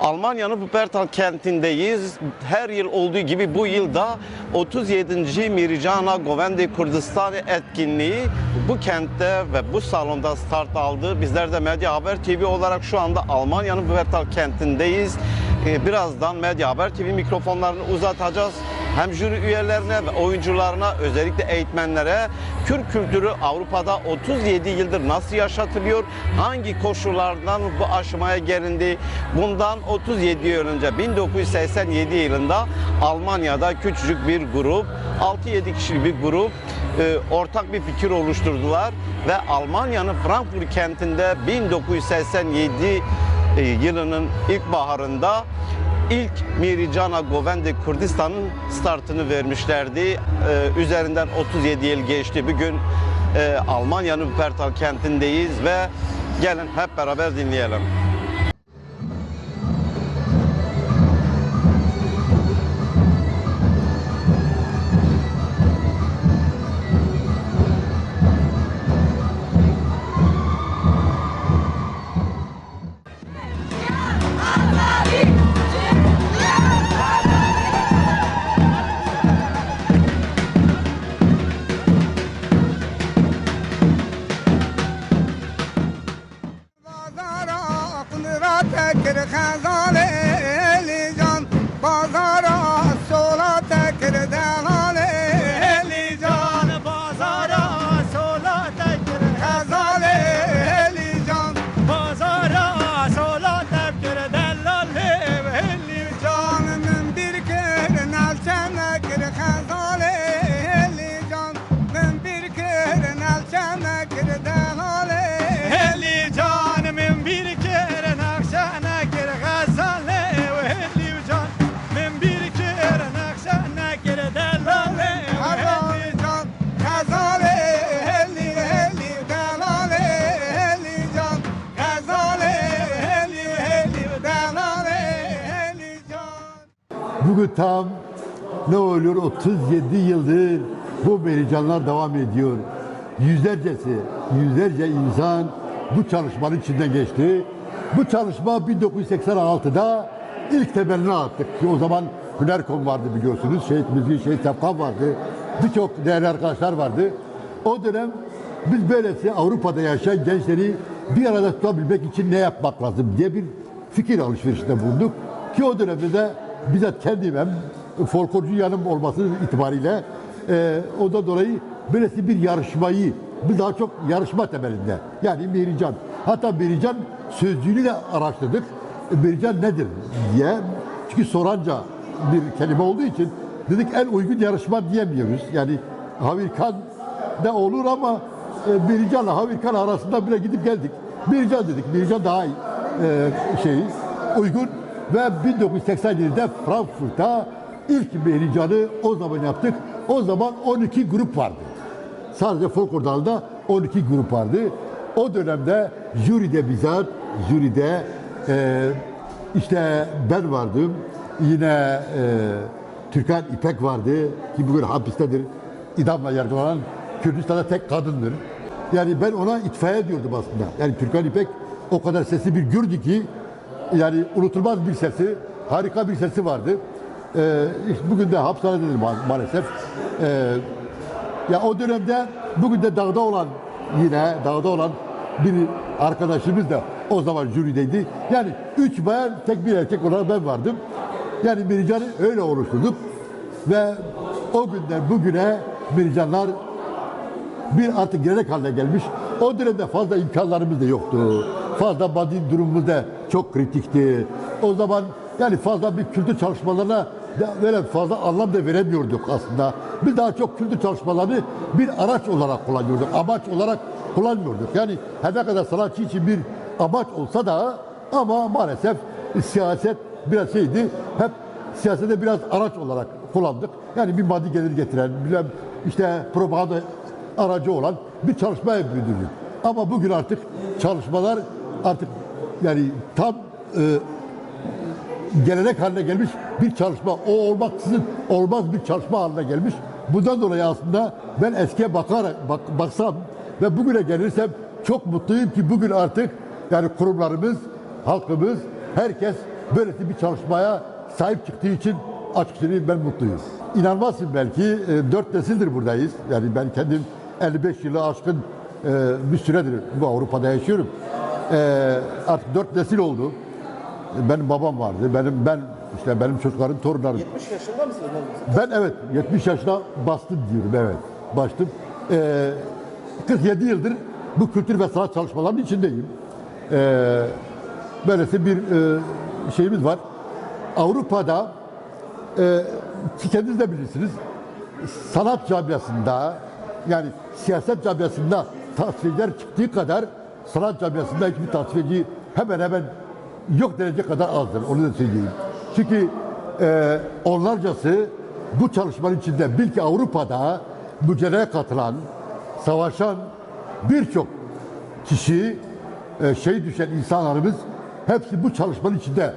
Almanya'nın Wuppertal kentindeyiz. Her yıl olduğu gibi bu yılda 37. Miricana Govendi Kurdistan etkinliği bu kentte ve bu salonda start aldı. Bizler de Medya Haber TV olarak şu anda Almanya'nın Wuppertal kentindeyiz. Birazdan Medya Haber TV mikrofonlarını uzatacağız. Hem jüri üyelerine ve oyuncularına, özellikle eğitmenlere Kürt kültürü Avrupa'da 37 yıldır nasıl yaşatılıyor, hangi koşullardan bu aşamaya gelindi? Bundan 37 yıl önce 1987 yılında Almanya'da küçücük bir grup, 6-7 kişilik bir grup ortak bir fikir oluşturdular ve Almanya'nın Frankfurt kentinde 1987 yılının ilkbaharında İlk Miricana Govendi Kurdistan'ın startını vermişlerdi. Üzerinden 37 yıl geçti. Bugün Almanya'nın Wuppertal kentindeyiz ve gelin hep beraber dinleyelim. تکر خزانه لیجان بازارا سولا تکر دهانه لیجان بازارا سولا تکر خزانه لیجان بازارا سولا تکر دلاله لیجان من bir kere nalçana kır خزانه لیجان من bir kere nalçana kır dehale لیجان من bir kere Bugün tam ne oluyor 37 yıldır bu mericanlar devam ediyor. Yüzlerce insan bu çalışmanın içinden geçti. Bu çalışma 1986'da ilk temelini attık. Ki o zaman Hünerkom vardı biliyorsunuz. Şehit Müzgi, Şehit Safkan vardı. Birçok değerli arkadaşlar vardı. O dönem biz böylesi Avrupa'da yaşayan gençleri bir arada tutabilmek için ne yapmak lazım diye bir fikir alışverişinde bulunduk. Ki o dönemde de bizzat kendim hem folklorcu yanım olması itibariyle ondan dolayı böylesi bir yarışmayı, bir daha çok yarışma temelinde. Yani Merican. Hatta Merican sözlüğünü de araştırdık. Merican nedir diye. Çünkü Soranca bir kelime olduğu için dedik en uygun yarışma diyemiyoruz. Yani Havirkan da olur ama Merican'la Havirkan arasında bile gidip geldik. Merican dedik. Merican daha uygun. Ve 1987'de Frankfurt'ta ilk Merican'ı o zaman yaptık. O zaman 12 grup vardı. Sadece folklor dalında 12 grup vardı. O dönemde jüride işte ben vardım. Yine Türkan İpek vardı ki bugün hapistedir. İdamla yargılanan Kürdistan'da tek kadındır. Yani ben ona itfaiye diyordum aslında. Yani Türkan İpek o kadar sesli bir gürdü ki yani unutulmaz bir sesi, harika bir sesi vardı. Bugün de hapishanededir maalesef. Ya o dönemde bugün de dağda olan bir arkadaşımız da o zaman jürideydi. Yani 3 bayan tek bir erkek olarak ben vardım. Yani Merican'ı öyle oluşturduk ve o günden bugüne Mericanlar bir artık gelenek haline gelmiş. O dönemde fazla imkanlarımız da yoktu. Fazla maddi durumumuz da çok kritikti. O zaman yani fazla bir kültür çalışmalarına böyle fazla anlam da veremiyorduk aslında. Biz daha çok kültür çalışmalarını bir araç olarak kullanıyorduk. Amaç olarak kullanmıyorduk. Yani her ne kadar sanatçı için bir amaç olsa da ama maalesef siyaset biraz hep siyasete biraz araç olarak kullandık. Yani bir maddi gelir getiren, işte propaganda aracı olan bir çalışmaya büründük. Ama bugün artık çalışmalar yani tam gelenek haline gelmiş bir çalışma. O olmaksızın olmaz bir çalışma haline gelmiş. Bundan dolayı aslında ben eskiye baksam ve bugüne gelirsem çok mutluyum ki bugün artık yani kurumlarımız, halkımız, herkes böylesi bir çalışmaya sahip çıktığı için açık söyleyeyim ben mutluyum. İnanmazsın belki 4 nesildir buradayız. Yani ben kendim 55 yılı aşkın bir süredir bu Avrupa'da yaşıyorum. Artık 4 nesil oldu. Benim babam vardı. Benim çocuklarım, torunlarım. 70 yaşında mısınız? Ben evet 70 yaşına bastım diyorum, evet. Bastım. 47 yıldır bu kültür ve sanat çalışmalarının içindeyim. Böylesi bir şeyimiz var. Avrupa'da kendiniz de bilirsiniz, sanat camiasında, yani siyaset camiasında tasvirler çıktığı kadar sanat camiasında hiçbir tasvirci hemen hemen yok denecek kadar azdır. Onu da söyleyeyim. Çünkü onlarcası bu çalışmanın içinde, bil ki Avrupa'da mücadeleye katılan, savaşan birçok kişi, şehit düşen insanlarımız hepsi bu çalışmanın içinde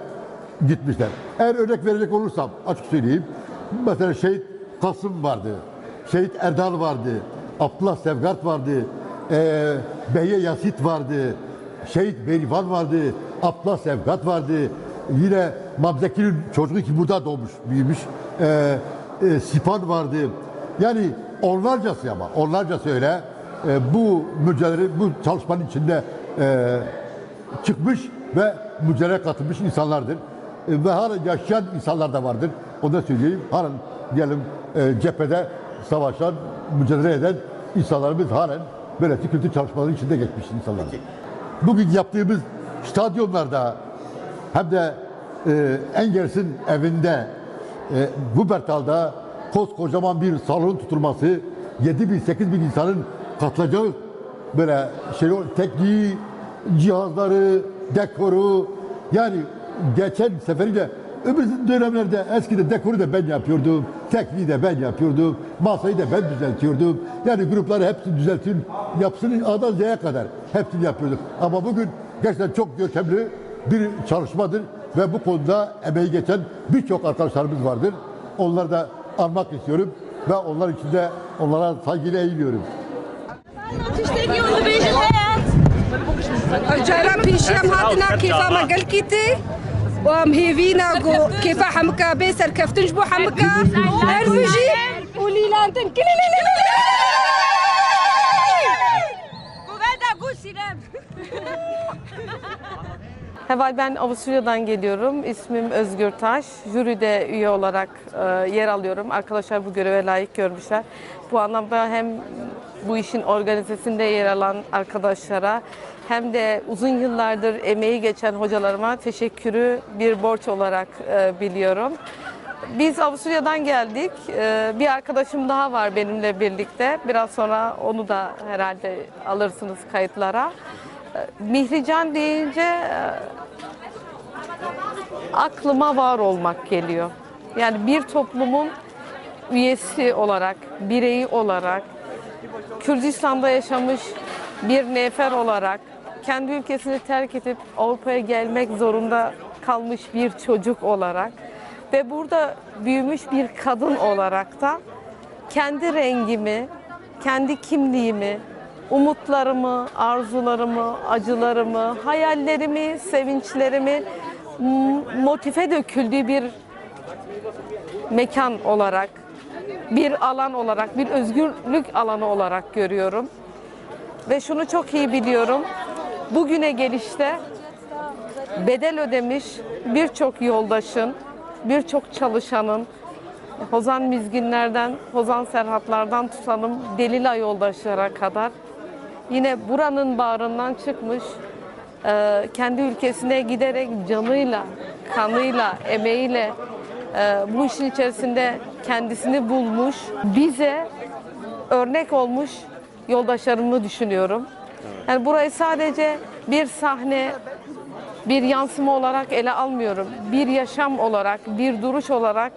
gitmişler. Eğer örnek verecek olursam açık söyleyeyim. Mesela şehit Kasım vardı, şehit Erdal vardı, Abdullah Sevgart vardı, Beyye Yasit vardı, şehit Beylivan vardı, Abdullah Sevgart vardı. Yine Mabzeki'nin çocuğu ki burada doğmuş, büyümüş, Sipan vardı. Yani onlarcası öyle bu mücadele, bu çalışmanın içinde çıkmış ve mücadeleye katılmış insanlardır. Ve hala yaşayan insanlar da vardır. Onu da söyleyeyim. Halen diyelim cephede savaşan, mücadele eden insanlarımız halen böyle kültür çalışmaları içinde geçmiş insanlar. Bugün yaptığımız stadyumlarda hem de Engels'in evinde Wuppertal'da koskocaman bir salon tutulması, 7.000-8.000 insanın katılacağı böyle tekniği, cihazları, dekoru, yani geçen seferiyle öbür dönemlerde eskiden dekoru da ben yapıyordum, tekniği de ben yapıyordum, masayı da ben düzeltiyordum. Yani grupları hepsini düzeltin, yapsın A'dan Z'ye kadar hepsini yapıyorduk. Ama bugün gerçekten çok görkemli bir çalışmadır ve bu konuda emeği geçen birçok arkadaşlarımız vardır. Onları da anmak istiyorum ve onlar için de onlara saygıyla eğiliyorum. جرى بيشام هاتنا كيف ما قال كيتي ومهيفينا كيف حمكا بيسر كيف تنجبو حمكا ارفجي وليلانتن Heval, ben Avusturya'dan geliyorum. İsmim Özgür Taş. Jüride üye olarak yer alıyorum. Arkadaşlar bu göreve layık görmüşler. Bu anlamda hem bu işin organizasında yer alan arkadaşlara hem de uzun yıllardır emeği geçen hocalarıma teşekkürü bir borç olarak biliyorum. Biz Avusturya'dan geldik. Bir arkadaşım daha var benimle birlikte. Biraz sonra onu da herhalde alırsınız kayıtlara. Mihrican deyince aklıma var olmak geliyor. Yani bir toplumun üyesi olarak, bireyi olarak, Kürdistan'da yaşamış bir nefer olarak, kendi ülkesini terk edip Avrupa'ya gelmek zorunda kalmış bir çocuk olarak ve burada büyümüş bir kadın olarak da kendi rengimi, kendi kimliğimi, umutlarımı, arzularımı, acılarımı, hayallerimi, sevinçlerimi motive döküldüğü bir mekan olarak, bir alan olarak, bir özgürlük alanı olarak görüyorum. Ve şunu çok iyi biliyorum, bugüne gelişte bedel ödemiş birçok yoldaşın, birçok çalışanın, Hozan Mizginlerden, Hozan Serhatlardan tutalım Delila yoldaşlara kadar yine buranın bağrından çıkmış, kendi ülkesine giderek canıyla, kanıyla, emeğiyle bu işin içerisinde kendisini bulmuş, bize örnek olmuş yoldaşlarımı düşünüyorum. Yani burayı sadece bir sahne, bir yansıma olarak ele almıyorum. Bir yaşam olarak, bir duruş olarak,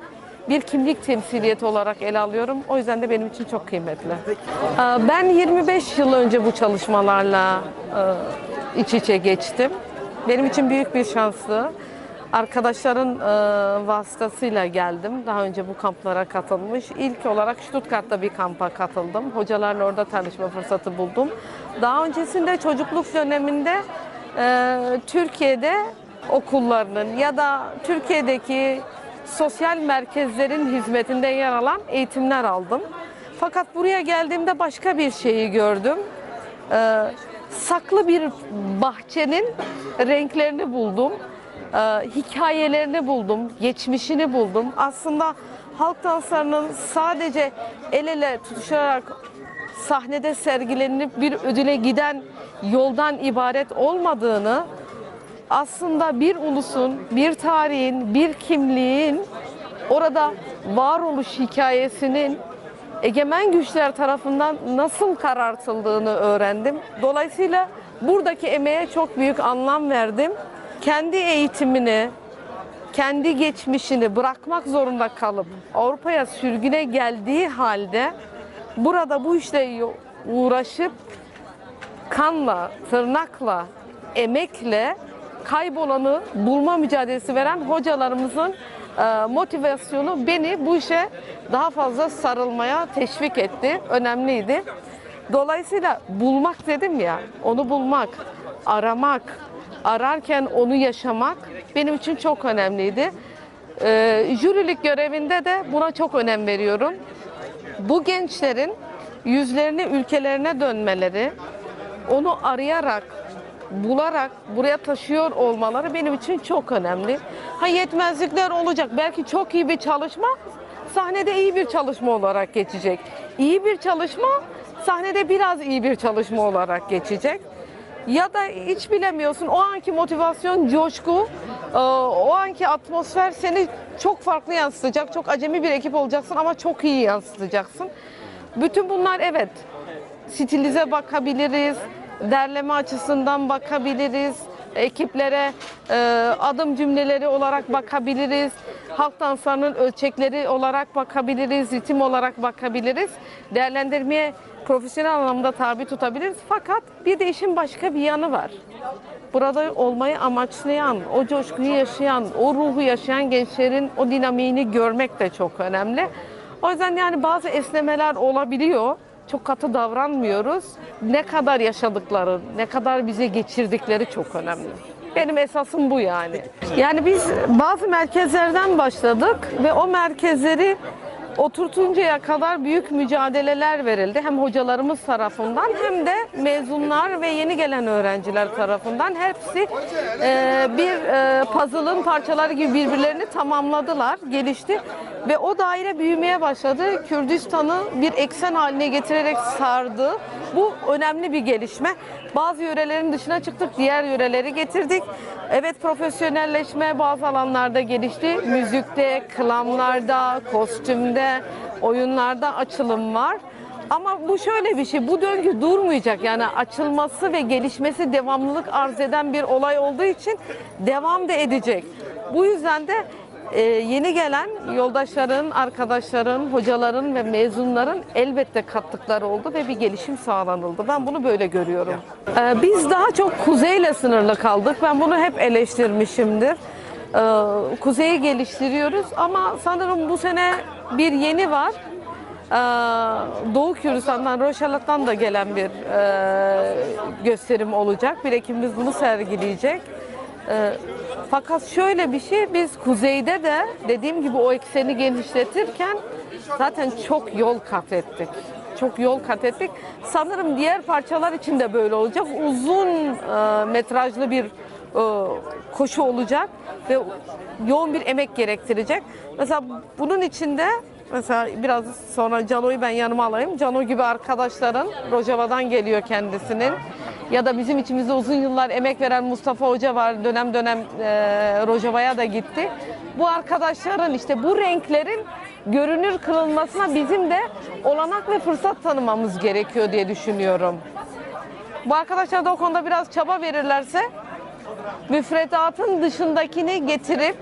bir kimlik temsiliyeti olarak ele alıyorum. O yüzden de benim için çok kıymetli. Ben 25 yıl önce bu çalışmalarla iç içe geçtim. Benim için büyük bir şanstı. Arkadaşların vasıtasıyla geldim. Daha önce bu kamplara katılmış. İlk olarak Stuttgart'ta bir kampa katıldım. Hocalarla orada tanışma fırsatı buldum. Daha öncesinde çocukluk döneminde Türkiye'de okullarının ya da Türkiye'deki sosyal merkezlerin hizmetinde yer alan eğitimler aldım. Fakat buraya geldiğimde başka bir şeyi gördüm. Saklı bir bahçenin renklerini buldum. Hikayelerini buldum, geçmişini buldum. Aslında halk danslarının sadece el ele tutuşarak sahnede sergilenip bir ödüle giden yoldan ibaret olmadığını, aslında bir ulusun, bir tarihin, bir kimliğin orada varoluş hikayesinin egemen güçler tarafından nasıl karartıldığını öğrendim. Dolayısıyla buradaki emeğe çok büyük anlam verdim. Kendi eğitimini, kendi geçmişini bırakmak zorunda kalıp Avrupa'ya sürgüne geldiği halde burada bu işle uğraşıp kanla, tırnakla, emekle kaybolanı bulma mücadelesi veren hocalarımızın motivasyonu beni bu işe daha fazla sarılmaya teşvik etti. Önemliydi. Dolayısıyla bulmak dedim ya, onu bulmak, aramak, ararken onu yaşamak benim için çok önemliydi. Jürilik görevinde de buna çok önem veriyorum. Bu gençlerin yüzlerini ülkelerine dönmeleri, onu arayarak, bularak buraya taşıyor olmaları benim için çok önemli. Ha, yetmezlikler olacak. Belki çok iyi bir çalışma sahnede iyi bir çalışma olarak geçecek. İyi bir çalışma sahnede biraz iyi bir çalışma olarak geçecek. Ya da hiç bilemiyorsun, o anki motivasyon, coşku, o anki atmosfer seni çok farklı yansıtacak. Çok acemi bir ekip olacaksın ama çok iyi yansıtacaksın. Bütün bunlar evet, stilize bakabiliriz, derleme açısından bakabiliriz, ekiplere adım cümleleri olarak bakabiliriz, halk danslarının ölçekleri olarak bakabiliriz, ritim olarak bakabiliriz. Değerlendirmeye profesyonel anlamda tabi tutabiliriz. Fakat bir de işin başka bir yanı var. Burada olmayı amaçlayan, o coşkuyu yaşayan, o ruhu yaşayan gençlerin o dinamiğini görmek de çok önemli. O yüzden yani bazı esnemeler olabiliyor. Çok katı davranmıyoruz. Ne kadar yaşadıkları, ne kadar bize geçirdikleri çok önemli. Benim esasım bu yani. Yani biz bazı merkezlerden başladık ve o merkezleri oturtuncaya kadar büyük mücadeleler verildi. Hem hocalarımız tarafından hem de mezunlar ve yeni gelen öğrenciler tarafından. Hepsi bir puzzle'ın parçaları gibi birbirlerini tamamladılar, gelişti. Ve o daire büyümeye başladı. Kürdistan'ı bir eksen haline getirerek sardı. Bu önemli bir gelişme. Bazı yörelerin dışına çıktık, diğer yöreleri getirdik. Evet, profesyonelleşme bazı alanlarda gelişti. Müzikte, klamlarda, kostümde, oyunlarda açılım var. Ama bu şöyle bir şey, bu döngü durmayacak. Yani açılması ve gelişmesi devamlılık arz eden bir olay olduğu için devam da edecek. Bu yüzden de yeni gelen yoldaşların, arkadaşların, hocaların ve mezunların elbette kattıkları oldu ve bir gelişim sağlanıldı. Ben bunu böyle görüyorum. Biz daha çok kuzeyle sınırlı kaldık. Ben bunu hep eleştirmişimdir. Kuzeyi geliştiriyoruz ama sanırım bu sene bir yeni var. Doğu Kürdistan'dan, Roşalat'tan da gelen bir gösterim olacak. Bir ekibimiz bunu sergileyecek. Fakat şöyle bir şey, biz kuzeyde de dediğim gibi o ekseni genişletirken zaten çok yol kat ettik. Çok yol kat ettik. Sanırım diğer parçalar için de böyle olacak. Uzun metrajlı bir koşu olacak ve yoğun bir emek gerektirecek. Mesela bunun içinde mesela biraz sonra Cano'yu ben yanıma alayım. Cano gibi arkadaşların, Rojava'dan geliyor kendisinin. Ya da bizim içimizde uzun yıllar emek veren Mustafa Hoca var. Dönem dönem Rojava'ya da gitti. Bu arkadaşların işte bu renklerin görünür kılınmasına bizim de olanak ve fırsat tanımamız gerekiyor diye düşünüyorum. Bu arkadaşlar da o konuda biraz çaba verirlerse müfredatın dışındakini getirip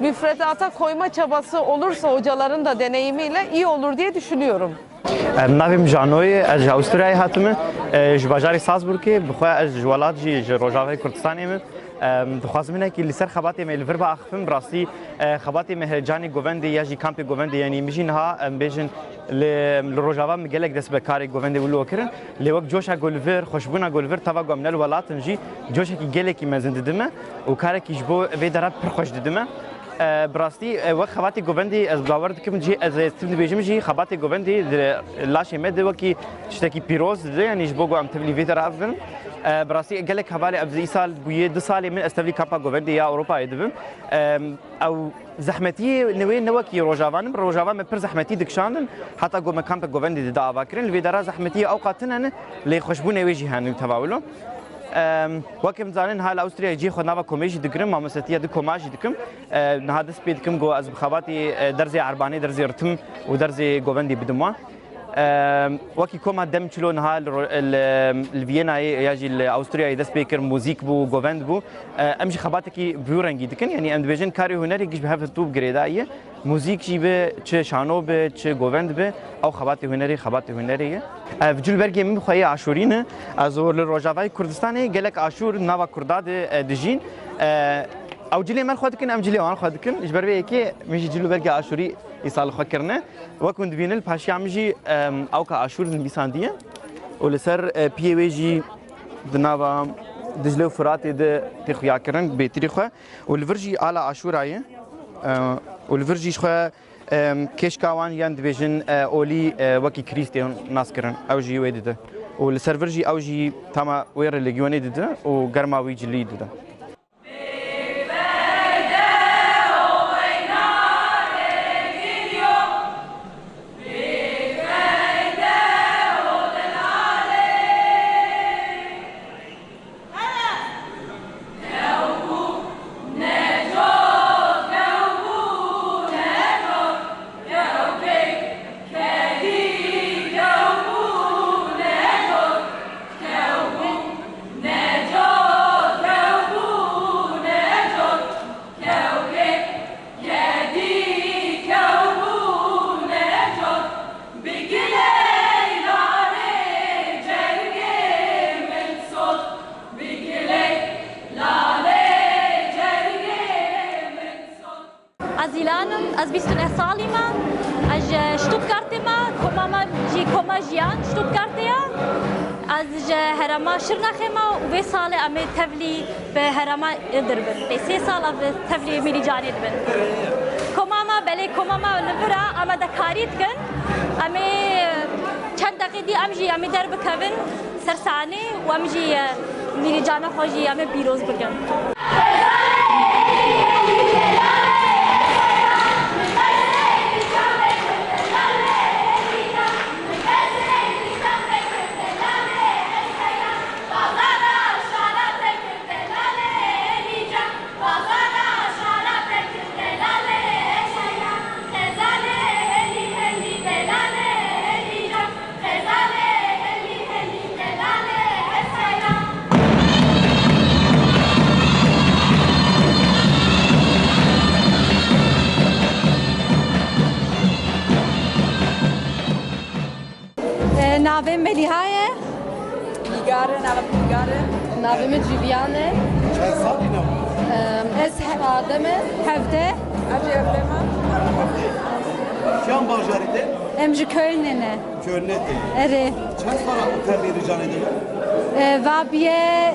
müfredata koyma çabası olursa hocaların da deneyimiyle iyi olur diye düşünüyorum. ناویم جانوی از اوستریای هاتم جباجاری سازبورگی بخواه از جوالات جی روجاوی کردستانی من دخوازم اینه که لسر خباتی ملور با اخفم براستی خباتی مهرجانی گووندی یا جی کامپ گووندی یعنی میشین ها بیشن لروجاوا مگلک دست به کار گووندی ولو کرن لوک جوشا گولور خوشبونا گولور توا گامنل ولاتن جی جوشا کی گلکی مزند دمه و کار کی جبو و درا پر خوش دمه براستی وقت خباتی گووندی از باور دکم جی از استم بیجم جی خباتی گووندی لاشه مد وکی شتکی پیروز ده یعنی جبو گام تبلی ویتر افن براستی گلک حوالی ابزی سال بویه 2 سال من استولی کاپا گووندی یا اروپا یدبم او زحمتی نوی نوکی روجاوانم روجاوان پر زحمتی دکشاندن حتی گو مکامپ گووندی دا آواکرین لویدرا زحمتی اوقاتنن لی خوشبونه ویجی هنو تواولو وكم زانين هال أستراليا يجي خد نافا كوميجي دكرم ما مستيا دكوماجي دكم نهاد سبيد كم جو از بخواتي درزي عرباني درزي رتم ودرزي جوفندي بدموا وكي كوما دم تلو نهال الفيينا يجي أستراليا يدس بيكر موزيك بو جوفند بو أمشي خباتكي بيورنجي دكن يعني أم دبيجن كاري هنري جيش بهاف توب جريداية موزيك جيبه چه شانو به چه جووند به او خباتی هنری في جلبرگی من بخوای عاشورینه از اول روجاوای کردستان گلک عاشور نوا کرداد دجین او جلی من خود کن ام جلی آن خود کن اجبر به کی میشه جلبرگی عاشوری ایسال خو کرنه وکند بینل پاشی امجی او کا عاشور نبیساندیه ولسر پی وی جی دنوا دجله فرات ده تخیا کرن به تاریخ ولورجی على عاشورای ولورجیش خو کشکاوان یان دیویژن اولی وکی کریستیان ناسکرن او جی ویدده ولسرورجی او جی تما ویر لگیونی دیده و گرماوی جلی دیده از 29 سالی ما از شتوتگارت ما کما جیان شتوتگارتیا از هرما شرناخ ما و سال امی تفلی به هرما دربن به 3 سال به تفلی میری جانی دربن کما ما بله کما ما لورا اما دکاریت کن امی چند دقیقی امی درب کن سرسانه و امی میری جانا خوشی امی بیروز بگن ناویم ملیحه بیگاره ناویم جیویانه چند سالی نو؟ از آدمه هفته Acı evleme. Şu an Bağcari'de امجی کلنه Körnet'te. اره Çend para otelleri rica edelim? و بیه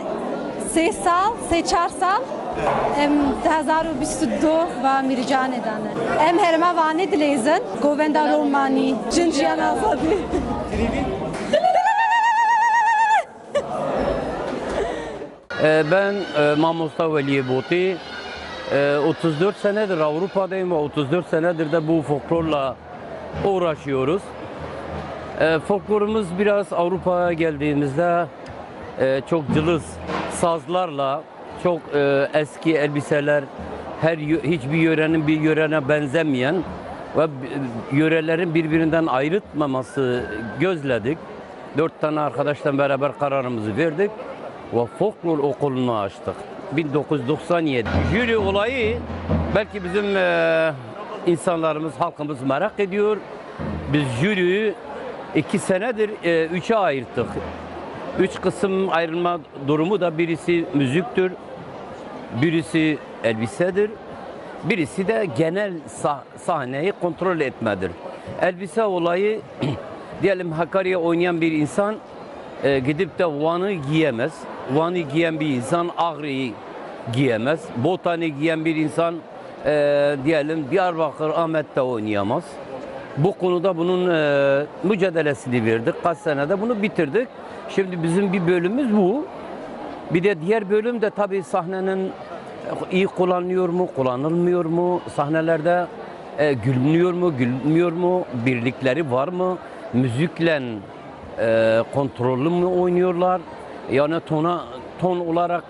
3 سال 3-4 سال ام 2022 و میری جان دانه ام هرما وانی دلیزن گووندا رومانی جنجیان آزادی Ben Mamosta Veliye Boti. 34 senedir Avrupa'dayım ve 34 senedir de bu folklorla uğraşıyoruz. Folklorumuz biraz Avrupa'ya geldiğimizde çok cılız sazlarla, çok eski elbiseler, hiçbir yörenin bir yörene benzemeyen ve yörelerin birbirinden ayrıtmaması gözledik. 4 tane arkadaşla beraber kararımızı verdik ve folklor okulunu açtık. 1997. Jüri olayı belki bizim insanlarımız, halkımız merak ediyor. Biz jüriyi 2 senedir 3'e ayırttık. 3 kısım ayrılma durumu da birisi müziktir, Birisi elbisedir, birisi de genel sahneyi kontrol etmedir. Elbise olayı diyelim Hakkari'ye oynayan bir insan gidip de Van'ı giyemez. Van'ı giyen bir insan Ağrı'yı giyemez. Botan'ı giyen bir insan diyelim Diyarbakır, Ahmet'te oynayamaz. Bu konuda bunun mücadelesini verdik. Kaç senede bunu bitirdik. Şimdi bizim bir bölümümüz bu. Bir de diğer bölüm de tabii sahnenin iyi kullanılıyor mu, kullanılmıyor mu? Sahnelerde gülünüyor mu, gülünmüyor mu? Birlikleri var mı? Müzikle kontrollü mü oynuyorlar? Yani ton olarak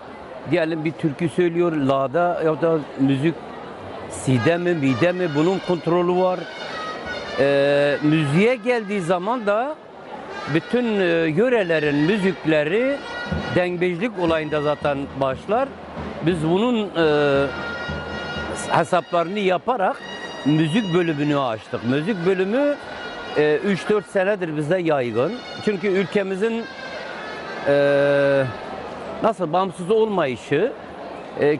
diyelim bir türkü söylüyor, la'da ya da müzik si'de mi, mi'de mi? Bunun kontrolü var. Müziğe geldiği zaman da bütün yörelerin müzikleri dengbejlik olayında zaten başlar. Biz bunun hesaplarını yaparak müzik bölümünü açtık. Müzik bölümü 3-4 senedir bize yaygın. Çünkü ülkemizin nasıl bağımsız olmayışı,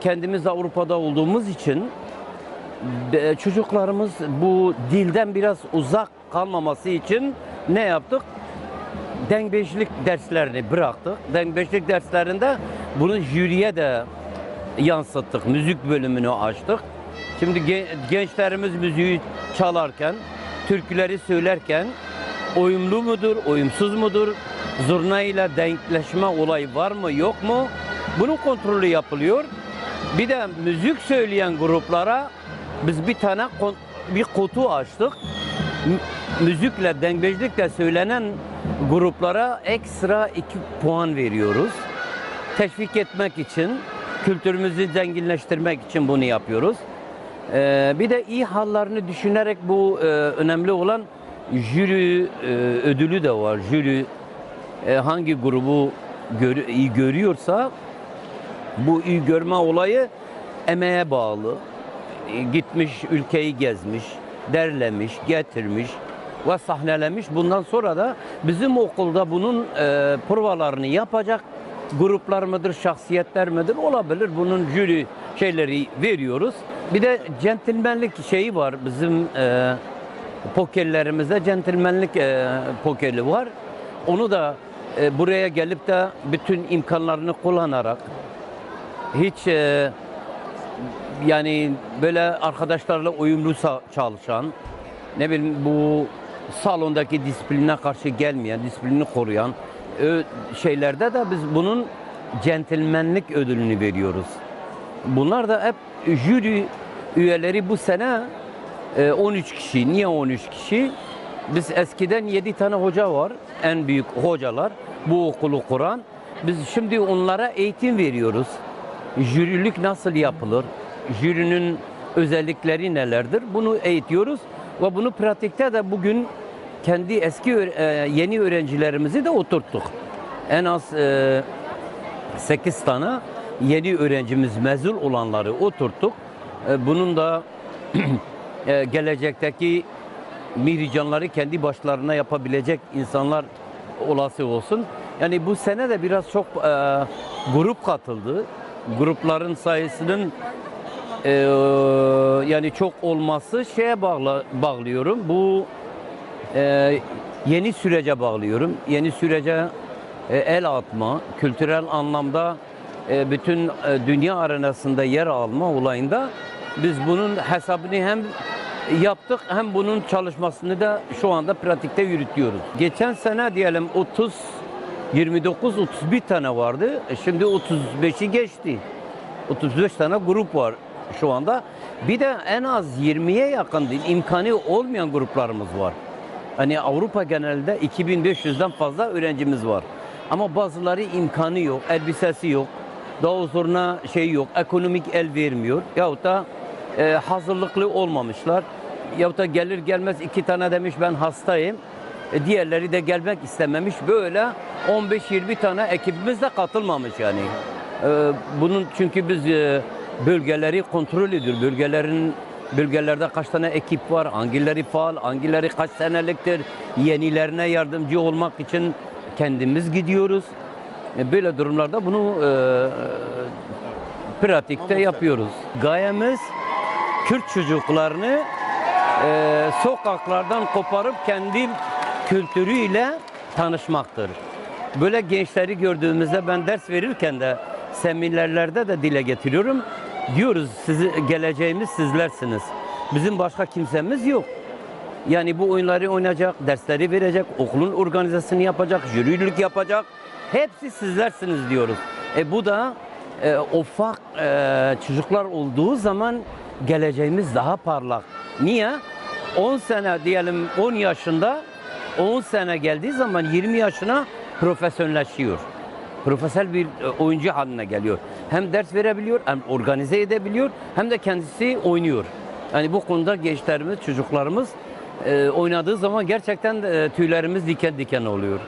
kendimiz de Avrupa'da olduğumuz için çocuklarımız bu dilden biraz uzak kalmaması için ne yaptık? Dengbejlik derslerini bıraktık. Dengbejlik derslerinde bunu jüriye de yansıttık. Müzik bölümünü açtık. Şimdi gençlerimiz müziği çalarken, türküleri söylerken uyumlu mudur, uyumsuz mudur? Zurna ile denkleşme olayı var mı, yok mu? Bunun kontrolü yapılıyor. Bir de müzik söyleyen gruplara biz bir kutu açtık. Müzikle, dengbejlikle söylenen gruplara ekstra 2 puan veriyoruz. Teşvik etmek için, kültürümüzü zenginleştirmek için bunu yapıyoruz. Bir de iyi hallerini düşünerek bu önemli olan jüri ödülü de var. Jüri hangi grubu iyi görüyorsa bu iyi görme olayı emeğe bağlı. Gitmiş, ülkeyi gezmiş, derlemiş, getirmiş ve sahnelemiş. Bundan sonra da bizim okulda bunun provalarını yapacak gruplar mıdır, şahsiyetler midir olabilir. Bunun jüri şeyleri veriyoruz. Bir de centilmenlik şeyi var. Bizim pokerlerimizde centilmenlik pokeri var. Onu da buraya gelip de bütün imkanlarını kullanarak hiç yani böyle arkadaşlarla uyumlu çalışan, ne bileyim bu salondaki disipline karşı gelmeyen, disiplini koruyan şeylerde de biz bunun centilmenlik ödülünü veriyoruz. Bunlar da hep jüri üyeleri bu sene 13 kişi. Niye 13 kişi? Biz eskiden 7 tane hoca var, en büyük hocalar bu okulu kuran. Biz şimdi onlara eğitim veriyoruz. Jürilik nasıl yapılır? Jürinin özellikleri nelerdir? Bunu eğitiyoruz ve bunu pratikte de bugün kendi yeni öğrencilerimizi de oturttuk. En az 8 tane yeni öğrencimiz mezun olanları oturttuk. Bunun da gelecekteki mihricanları kendi başlarına yapabilecek insanlar olası olsun. Yani bu sene de biraz çok grup katıldı. Grupların sayısının yani çok olması şeye bağlıyorum. Bu yeni sürece bağlıyorum. Yeni sürece el atma, kültürel anlamda bütün dünya arenasında yer alma olayında biz bunun hesabını hem yaptık hem bunun çalışmasını da şu anda pratikte yürütüyoruz. Geçen sene diyelim 29-31 tane vardı. Şimdi 35'i geçti. 35 tane grup var şu anda. Bir de en az 20'ye yakın imkanı olmayan gruplarımız var. Hani Avrupa genelinde 2500'den fazla öğrencimiz var. Ama bazıları imkanı yok, elbisesi yok. Daha sonra şey yok, ekonomik el vermiyor. Yahut da hazırlıklı olmamışlar. Yahut da gelir gelmez 2 tane demiş ben hastayım. Diğerleri de gelmek istememiş. Böyle 15-20 tane ekibimiz de katılmamış yani. Bunun çünkü biz bölgeleri kontrol ediyoruz. Bölgelerde kaç tane ekip var, hangileri faal, hangileri kaç seneliktir, yenilerine yardımcı olmak için kendimiz gidiyoruz. Böyle durumlarda bunu pratikte yapıyoruz. Gayemiz Kürt çocuklarını sokaklardan koparıp kendi kültürüyle tanışmaktır. Böyle gençleri gördüğümüzde ben ders verirken de seminerlerde de dile getiriyorum. Diyoruz geleceğimiz sizlersiniz. Bizim başka kimsemiz yok. Yani bu oyunları oynayacak, dersleri verecek, okulun organizasyonu yapacak, jürilik yapacak. Hepsi sizlersiniz diyoruz. Bu da ufak çocuklar olduğu zaman geleceğimiz daha parlak. Niye? 10 sene diyelim 10 yaşında 10 sene geldiği zaman 20 yaşına profesyonelleşiyor. Profesyonel bir oyuncu haline geliyor. Hem ders verebiliyor, hem organize edebiliyor, hem de kendisi oynuyor. Yani bu konuda gençlerimiz, çocuklarımız oynadığı zaman gerçekten tüylerimiz diken diken oluyor.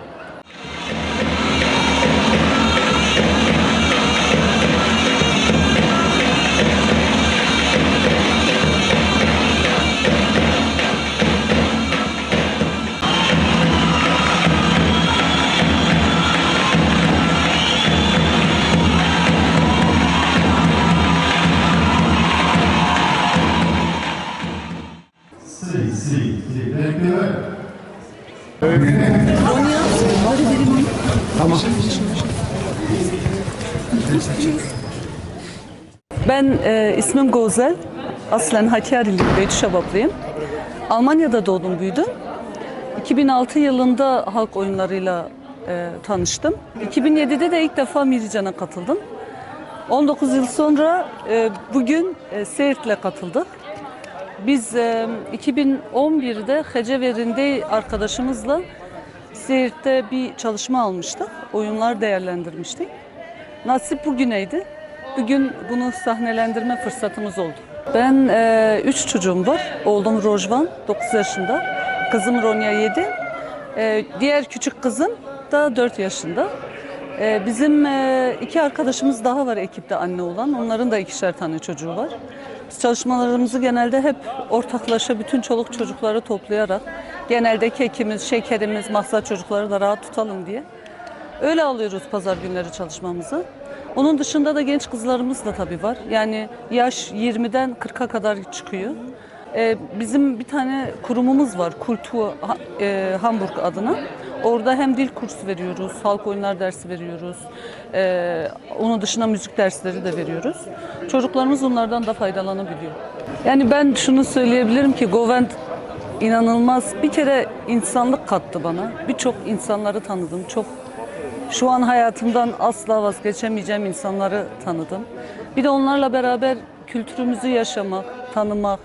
Ben ismim Gozel. Aslen Hakkari'liyim, Beytüşebaplıyım. Almanya'da doğdum, büyüdüm. 2006 yılında halk oyunlarıyla tanıştım. 2007'de de ilk defa Mirican'a katıldım. 19 yıl sonra bugün Seirt'le katıldık. Biz 2011'de Heceverinde arkadaşımızla Seirt'te bir çalışma almıştık. Oyunlar değerlendirmiştik. Nasip bugüneydi. Bugün bunu sahnelendirme fırsatımız oldu. Ben 3 çocuğum var. Oğlum Rojvan 9 yaşında. Kızım Ronya 7. Diğer küçük kızım da 4 yaşında. Bizim 2 arkadaşımız daha var ekipte anne olan. Onların da 2'şer tane çocuğu var. Biz çalışmalarımızı genelde hep ortaklaşa bütün çoluk çocukları toplayarak, genelde kekimiz, şekerimiz, maksat çocukları da rahat tutalım diye. Öyle alıyoruz pazar günleri çalışmamızı. Onun dışında da genç kızlarımız da tabii var. Yani yaş 20'den 40'a kadar çıkıyor. Bizim bir tane kurumumuz var, Kultur Hamburg adına. Orada hem dil kursu veriyoruz, halk oyunlar dersi veriyoruz. Onun dışında müzik dersleri de veriyoruz. Çocuklarımız onlardan da faydalanabiliyor. Yani ben şunu söyleyebilirim ki Govend inanılmaz bir kere insanlık kattı bana. Birçok insanları tanıdım. Şu an hayatımdan asla vazgeçemeyeceğim insanları tanıdım. Bir de onlarla beraber kültürümüzü yaşamak, tanımak,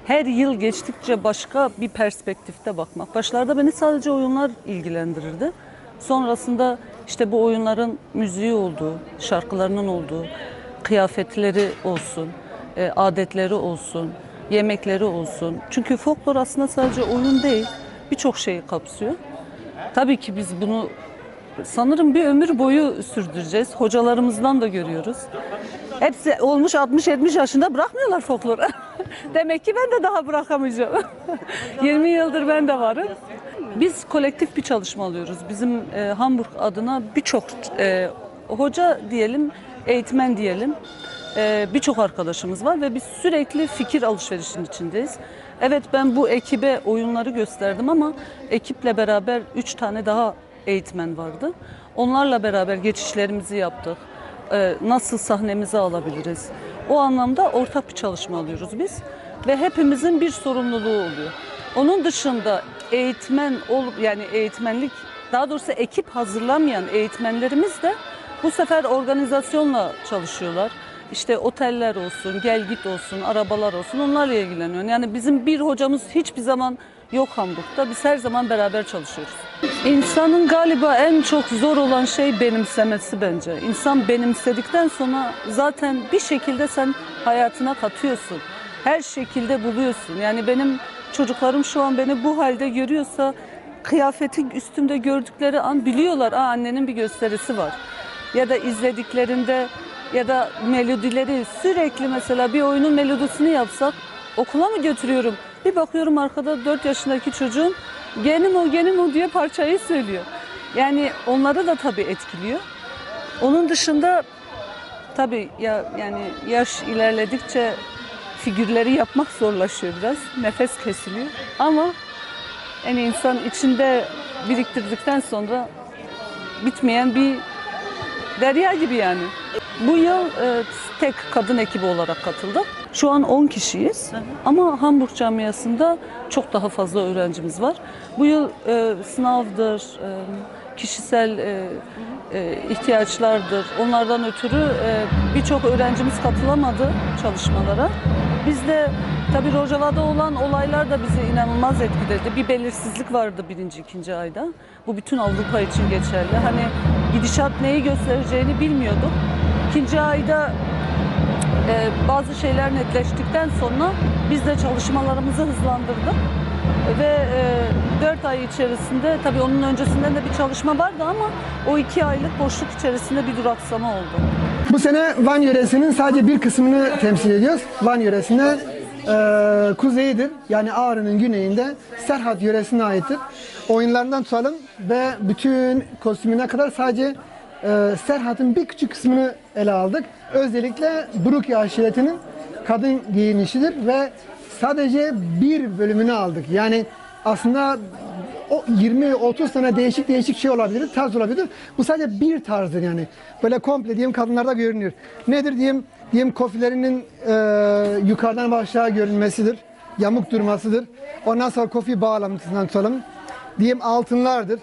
her yıl geçtikçe başka bir perspektifte bakmak. Başlarda beni sadece oyunlar ilgilendirirdi. Sonrasında işte bu oyunların müziği olduğu, şarkılarının olduğu, kıyafetleri olsun, adetleri olsun, yemekleri olsun. Çünkü folklor aslında sadece oyun değil, birçok şeyi kapsıyor. Tabii ki biz bunu sanırım bir ömür boyu sürdüreceğiz. Hocalarımızdan da görüyoruz. Hepsi olmuş 60-70 yaşında bırakmıyorlar folkloru. Demek ki ben de daha bırakamayacağım. 20 yıldır ben de varım. Biz kolektif bir çalışma alıyoruz. Bizim Hamburg adına birçok hoca diyelim, eğitmen diyelim. Birçok arkadaşımız var ve biz sürekli fikir alışverişinin içindeyiz. Evet, ben bu ekibe oyunları gösterdim ama ekiple beraber 3 tane daha eğitmen vardı. Onlarla beraber geçişlerimizi yaptık. Nasıl sahnemizi alabiliriz? O anlamda ortak bir çalışma alıyoruz biz ve hepimizin bir sorumluluğu oluyor. Onun dışında eğitmen yani eğitmenlik, daha doğrusu ekip hazırlamayan eğitmenlerimiz de bu sefer organizasyonla çalışıyorlar. İşte oteller olsun, gel git olsun, arabalar olsun, onlarla ilgileniyor. Yani bizim bir hocamız hiçbir zaman yok Hamburg'da. Biz her zaman beraber çalışıyoruz. İnsanın galiba en çok zor olan şey benimsemesi bence. İnsan benimsedikten sonra zaten bir şekilde sen hayatına katıyorsun. Her şekilde buluyorsun. Yani benim çocuklarım şu an beni bu halde görüyorsa kıyafetin üstümde gördükleri an biliyorlar. Annenin bir gösterisi var. Ya da izlediklerinde ya da melodileri sürekli, mesela bir oyunun melodisini yapsak okula mı götürüyorum? Bir bakıyorum arkada 4 yaşındaki çocuğum genim o diye parçayı söylüyor. Yani onları da tabii etkiliyor. Onun dışında Tabii ya, yani yaş ilerledikçe figürleri yapmak zorlaşıyor biraz. Nefes kesiliyor. Ama yani insan içinde biriktirdikten sonra bitmeyen bir derya gibi yani. Bu yıl tek kadın ekibi olarak katıldık. Şu an 10 kişiyiz ama Hamburg camiasında çok daha fazla öğrencimiz var. Bu yıl sınavdır, kişisel ihtiyaçlardır. Onlardan ötürü birçok öğrencimiz katılamadı çalışmalara. Biz de tabii Rojava'da olan olaylar da bizi inanılmaz etkiledi. Bir belirsizlik vardı birinci, ikinci ayda. Bu bütün Avrupa için geçerli. Hani gidişat neyi göstereceğini bilmiyorduk. İkinci ayda bazı şeyler netleştikten sonra biz de çalışmalarımızı hızlandırdık. Ve 4 ay içerisinde, tabii onun öncesinden de bir çalışma vardı ama o 2 aylık boşluk içerisinde bir duraksama oldu. Bu sene Van yöresinin sadece bir kısmını temsil ediyoruz. Van yöresinde kuzeyidir, yani Ağrı'nın güneyinde Serhat yöresine aittir. Oyunlarından tutalım ve bütün kostümüne kadar sadece Serhat'ın bir küçük kısmını ele aldık. Özellikle Bruki aşiretinin kadın giyinişidir ve sadece bir bölümünü aldık. Yani aslında o 20-30 tane değişik şey olabilir, tarz olabilir. Bu sadece bir tarzdır yani. Böyle komple diyeyim kadınlarda görünüyor. Nedir diyeyim kofilerinin yukarıdan aşağı görünmesidir. Yamuk durmasıdır. Ondan sonra kofi bağlantısından tutalım. Diyeyim altınlardır.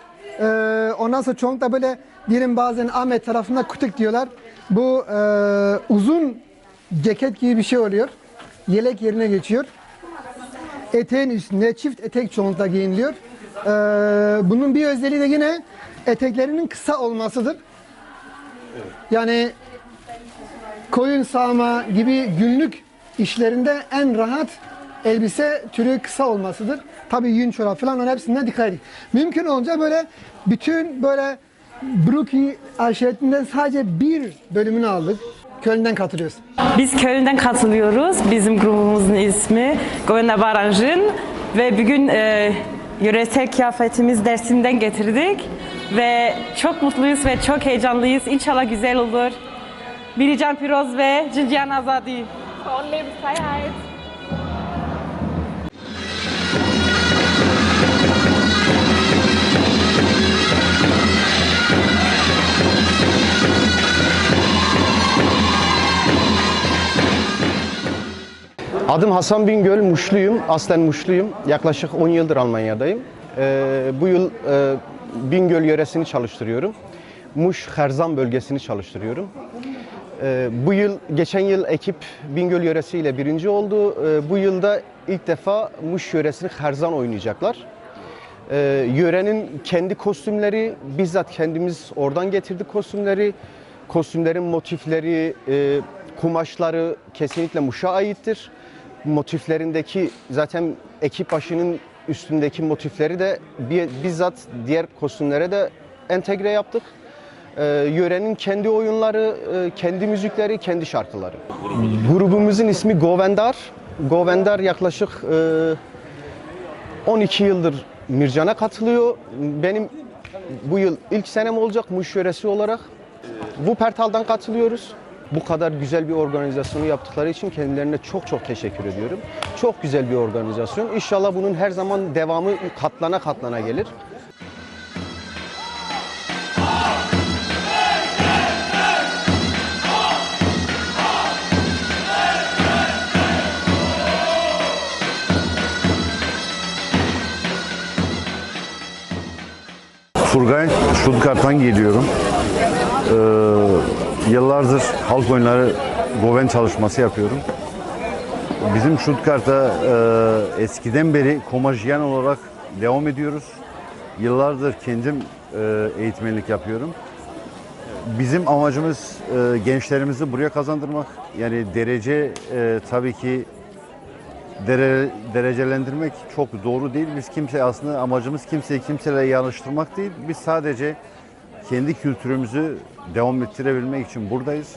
Ondan sonra çoğunlukla böyle diyelim bazen Ahmet tarafında kutuk diyorlar. Bu uzun ceket gibi bir şey oluyor. Yelek yerine geçiyor. Eteğin üstünde çift etek çoğunlukla giyiniliyor. Bunun bir özelliği de yine eteklerinin kısa olmasıdır. Yani koyun sağma gibi günlük işlerinde en rahat elbise türü kısa olmasıdır. Tabii yün çorap falan onun hepsinden dikkat edin. Mümkün olunca böyle bütün böyle Bruki aşiretinden sadece bir bölümünü aldık. Köln'den katılıyoruz. Biz Köln'den katılıyoruz. Bizim grubumuzun ismi Govinda Baranjin ve bugün yöresel kıyafetimiz dersinden getirdik ve çok mutluyuz ve çok heyecanlıyız. İnşallah güzel olur. Mirican Piroz ve Jinjiyan Azadi. Von Lebensfreiheit. Adım Hasan Bingöl, Muşluyum. Aslen Muşluyum. Yaklaşık 10 yıldır Almanya'dayım. Bu yıl Bingöl yöresini çalıştırıyorum. Muş Herzan bölgesini çalıştırıyorum. Bu yıl, geçen yıl ekip Bingöl yöresiyle birinci oldu. Bu yılda ilk defa Muş yöresini Herzan oynayacaklar. Yörenin kendi kostümleri, bizzat kendimiz oradan getirdik kostümleri. Kostümlerin motifleri, kumaşları kesinlikle Muş'a aittir. Motiflerindeki zaten ekip başının üstündeki motifleri de bizzat diğer kostümlere de entegre yaptık. Yörenin kendi oyunları, kendi müzikleri, kendi şarkıları. Grubumuzun ismi Govendar. Govendar yaklaşık 12 yıldır Mircan'a katılıyor. Benim bu yıl ilk senem olacak Muş yöresi olarak. Wuppertal'dan katılıyoruz. Bu kadar güzel bir organizasyonu yaptıkları için kendilerine çok teşekkür ediyorum. Çok güzel bir organizasyon. İnşallah bunun her zaman devamı katlana katlana gelir. Turgay, Stuttgart'tan geliyorum. Yıllardır halk oyunları Goven çalışması yapıyorum. Bizim Stuttgart'ta eskiden beri komajyen olarak devam ediyoruz. Yıllardır kendim eğitmenlik yapıyorum. Bizim amacımız gençlerimizi buraya kazandırmak. Yani tabii ki derecelendirmek çok doğru değil. Biz aslında amacımız kimseyi kimseyle yarıştırmak değil. Biz sadece kendi kültürümüzü devam ettirebilmek için buradayız.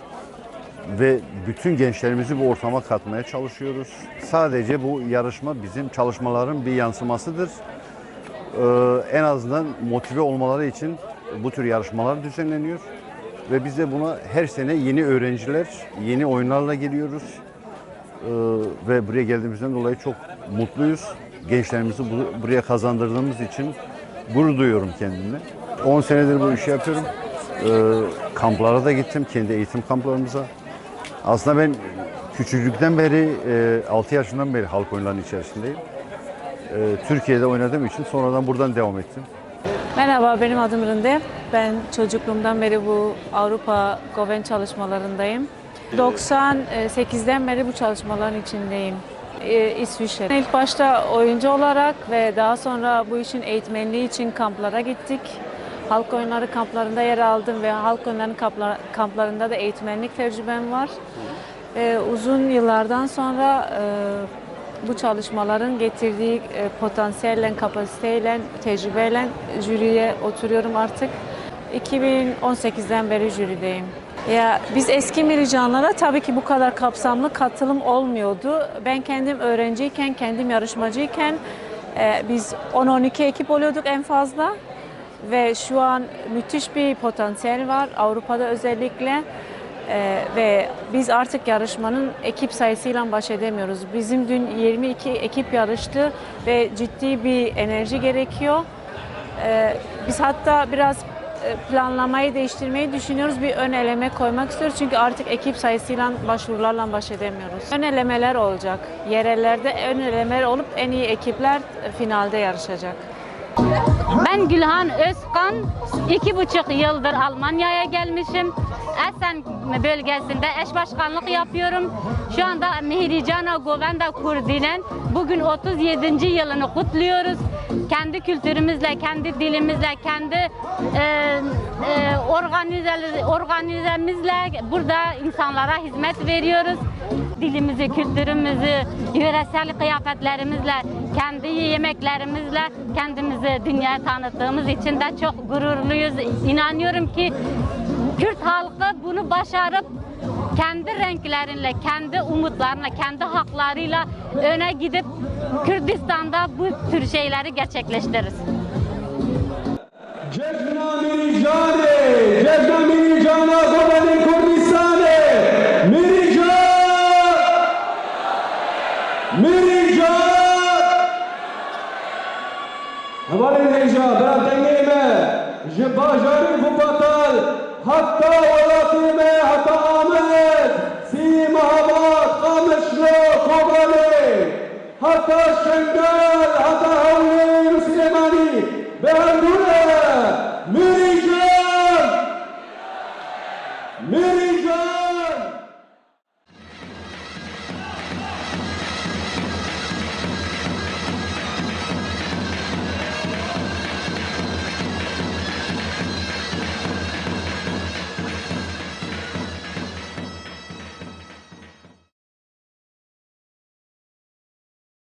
Ve bütün gençlerimizi bu ortama katmaya çalışıyoruz. Sadece bu yarışma bizim çalışmaların bir yansımasıdır. En azından motive olmaları için bu tür yarışmalar düzenleniyor. Ve biz de buna her sene yeni öğrenciler, yeni oyunlarla geliyoruz. Ve buraya geldiğimizden dolayı çok mutluyuz. Gençlerimizi buraya kazandırdığımız için gurur duyuyorum kendimle. 10 senedir bu işi yapıyorum. Kamplara da gittim, kendi eğitim kamplarımıza. Aslında ben küçüklükten beri, 6 yaşından beri halk oyunlarının içerisindeyim. Türkiye'de oynadığım için sonradan buradan devam ettim. Merhaba, benim adım Rinde. Ben çocukluğumdan beri bu Avrupa Goven çalışmalarındayım. 98'den beri bu çalışmaların içindeyim. İsviçre. İlk başta oyuncu olarak ve daha sonra bu işin eğitmenliği için kamplara gittik. Halk oyunları kamplarında yer aldım ve halk oyunları kamplarında da eğitmenlik tecrübem var. Uzun yıllardan sonra bu çalışmaların getirdiği potansiyelle, kapasiteyle, tecrübeyle jüriye oturuyorum artık. 2018'den beri jürideyim. Ya biz eski Miricanlara tabii ki bu kadar kapsamlı katılım olmuyordu. Ben kendim öğrenciyken, kendim yarışmacıyken biz 10-12 ekip oluyorduk en fazla. Ve şu an müthiş bir potansiyel var Avrupa'da özellikle. Ve biz artık yarışmanın ekip sayısıyla baş edemiyoruz. Bizim dün 22 ekip yarıştı ve ciddi bir enerji gerekiyor. Biz hatta biraz planlamayı değiştirmeyi düşünüyoruz. Bir ön eleme koymak istiyoruz çünkü artık ekip sayısıyla, başvurularla baş edemiyoruz. Ön elemeler olacak. Yerellerde ön elemeler olup en iyi ekipler finalde yarışacak. Ben Gülhan Özkan, 2,5 yıldır Almanya'ya gelmişim. Esen bölgesinde eş başkanlık yapıyorum. Şu anda Mihricana Govenda Kurdi'nin bugün 37. yılını kutluyoruz. Kendi kültürümüzle, kendi dilimizle, kendi organizemizle burada insanlara hizmet veriyoruz. Dilimizi, kültürümüzü, yöresel kıyafetlerimizle, kendi yemeklerimizle kendimizi dünyaya tanıttığımız için de çok gururluyuz. İnanıyorum ki Kürt halkı bunu başarıp kendi renkleriyle, kendi umutlarıyla, kendi haklarıyla öne gidip Kürdistan'da bu tür şeyleri gerçekleştirir. Cezna Miricane, Cezna Miricana Goveni Kurdistane, Mirican, Mirican. Havalin heja, beratenime, jibajari fubatal, hatta velatime, hatta amet, si mahabat, kamışlo, kobali, hatta şengel, hatta